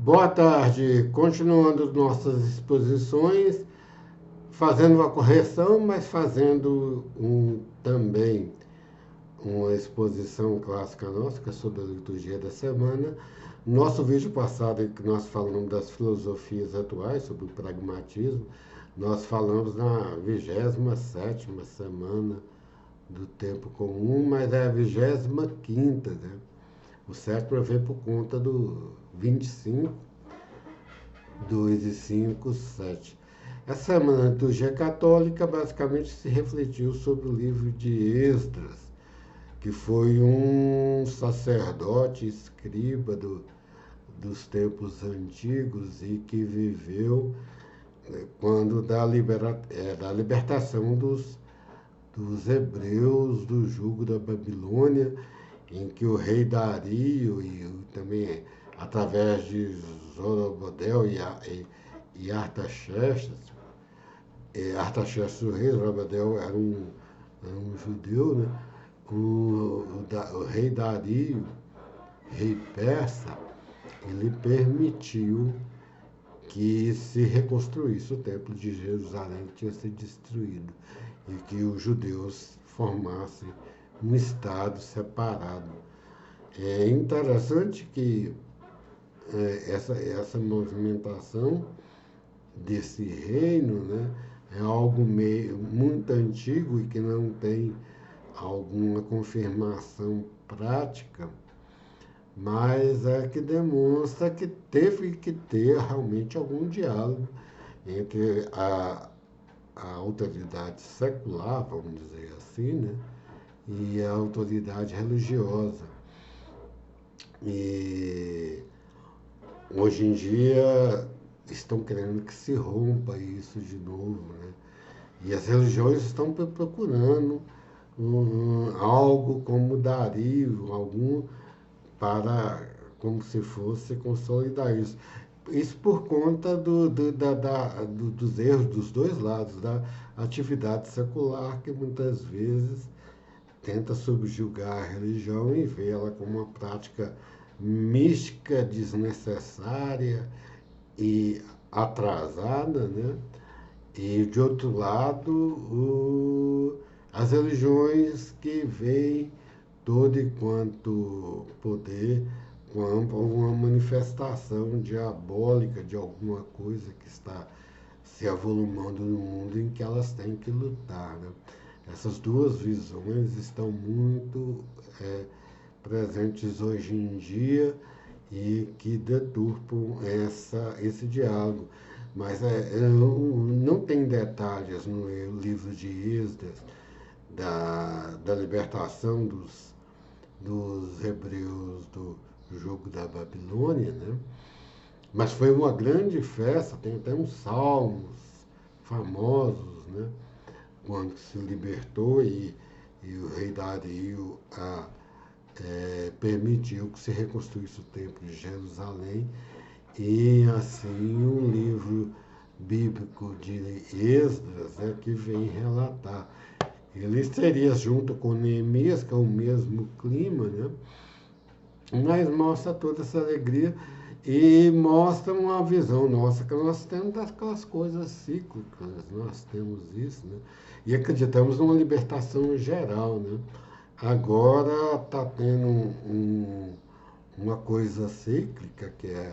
Boa tarde. Continuando nossas exposições, fazendo uma correção, mas fazendo também uma exposição clássica nossa, que é sobre a liturgia da semana. Nosso vídeo passado, em que nós falamos das filosofias atuais, sobre o pragmatismo, nós falamos na 27ª semana do tempo comum, mas é a 25ª, né? O sétimo veio por conta do 25, 2 e 5, 7. Essa semana a liturgia católica basicamente se refletiu sobre o livro de Esdras, que foi um sacerdote escriba dos tempos antigos e que viveu quando da libertação dos hebreus do jugo da Babilônia, em que o rei Dario e também através de Zorobabel e Artaxerxes, Artaxerxes o rei, Zorobabel era um judeu, né? O rei Dario, rei persa, ele permitiu que se reconstruísse o templo de Jerusalém, que tinha sido destruído, e que os judeus formassem um estado separado. É interessante que essa movimentação desse reino, né, é algo muito antigo e que não tem alguma confirmação prática, mas é que demonstra que teve que ter realmente algum diálogo entre a autoridade secular, vamos dizer assim, né, e a autoridade religiosa. E hoje em dia estão querendo que se rompa isso de novo, né? E as religiões estão procurando algo como Dario, algum para como se fosse consolidar isso. Isso por conta dos erros dos dois lados, da atividade secular que muitas vezes tenta subjugar a religião e vê ela como uma prática mística, desnecessária e atrasada, né? E de outro lado, as religiões que veem todo e quanto poder como uma manifestação diabólica de alguma coisa que está se avolumando no mundo em que elas têm que lutar, né? Essas duas visões estão muito presentes hoje em dia e que deturpam esse diálogo. Mas não tem detalhes no livro de Esdras da libertação dos hebreus do jugo da Babilônia, né? Mas foi uma grande festa, tem até uns salmos famosos, né? Quando se libertou e o rei Dario permitiu que se reconstruísse o templo de Jerusalém e assim o livro bíblico de Esdras que vem relatar. Ele seria junto com Neemias, que é o mesmo clima, né? Mas mostra toda essa alegria e mostra uma visão nossa que nós temos daquelas coisas cíclicas, nós temos isso, né? E acreditamos numa libertação geral, né? Agora está tendo uma coisa cíclica, que é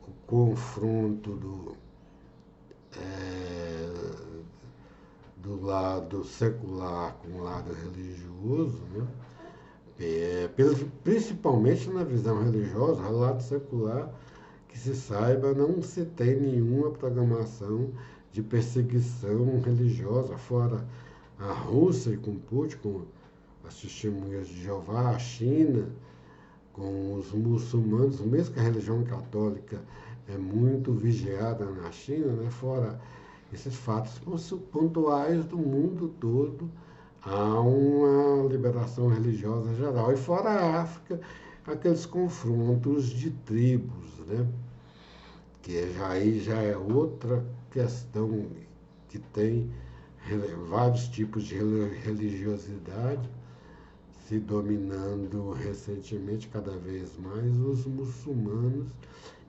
o confronto do lado secular com o lado religioso, né? Principalmente na visão religiosa, o lado secular, que se saiba, não se tem nenhuma programação de perseguição religiosa, fora a Rússia com Putin, com as testemunhas de Jeová, a China, com os muçulmanos, mesmo que a religião católica é muito vigiada na China, né? Fora esses fatos pontuais do mundo todo, há uma liberação religiosa geral. E fora a África, aqueles confrontos de tribos, né? Que aí já é outra questão que tem vários tipos de religiosidade, se dominando recentemente cada vez mais os muçulmanos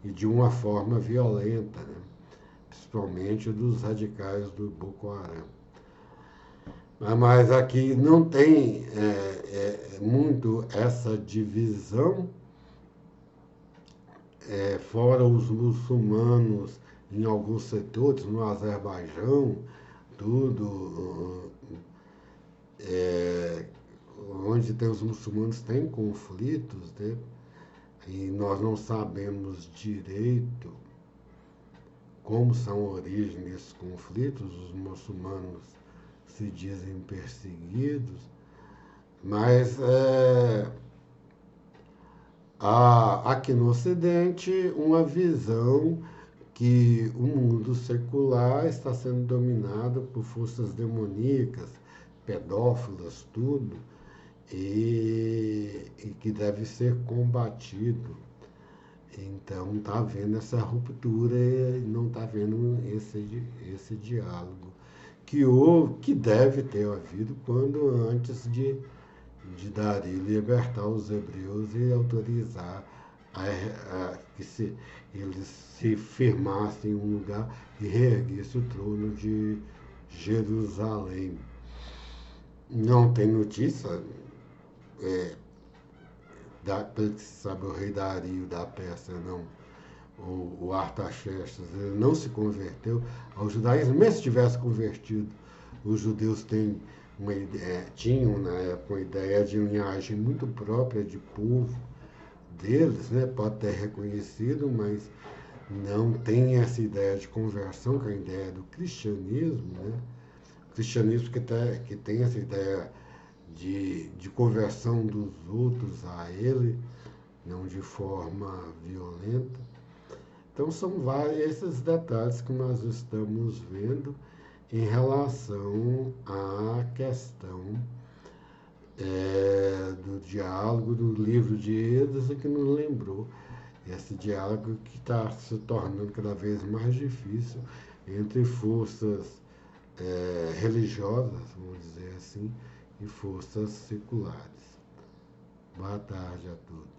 e de uma forma violenta, né? Principalmente dos radicais do Boko Haram. Mas aqui não tem muito essa divisão, fora os muçulmanos em alguns setores, no Azerbaijão, tudo, é, onde tem os muçulmanos tem conflitos, né? E nós não sabemos direito como são a origem desses conflitos. Os muçulmanos se dizem perseguidos, mas há aqui no Ocidente uma visão que o mundo secular está sendo dominado por forças demoníacas, pedófilas, tudo, e que deve ser combatido. Então está havendo essa ruptura e não está havendo esse diálogo que deve ter havido quando antes de Dario libertar os hebreus e autorizar que eles se firmassem em um lugar e reerguessem o trono de Jerusalém. Não tem notícia, pelo que se sabe, o rei Dario da Pérsia, não, o Artaxerxes, ele não se converteu ao judaísmo. Mesmo se tivesse convertido, os judeus tinham na época uma ideia de linhagem muito própria de povo deles, né? Pode ter reconhecido, mas não tem essa ideia de conversão, que é a ideia do cristianismo, né? O cristianismo que tem essa ideia de conversão dos outros a ele, não de forma violenta. Então são vários esses detalhes que nós estamos vendo em relação à questão do diálogo do livro de Êxodo, que nos lembrou esse diálogo que está se tornando cada vez mais difícil entre forças religiosas, vamos dizer assim, e forças seculares. Boa tarde a todos.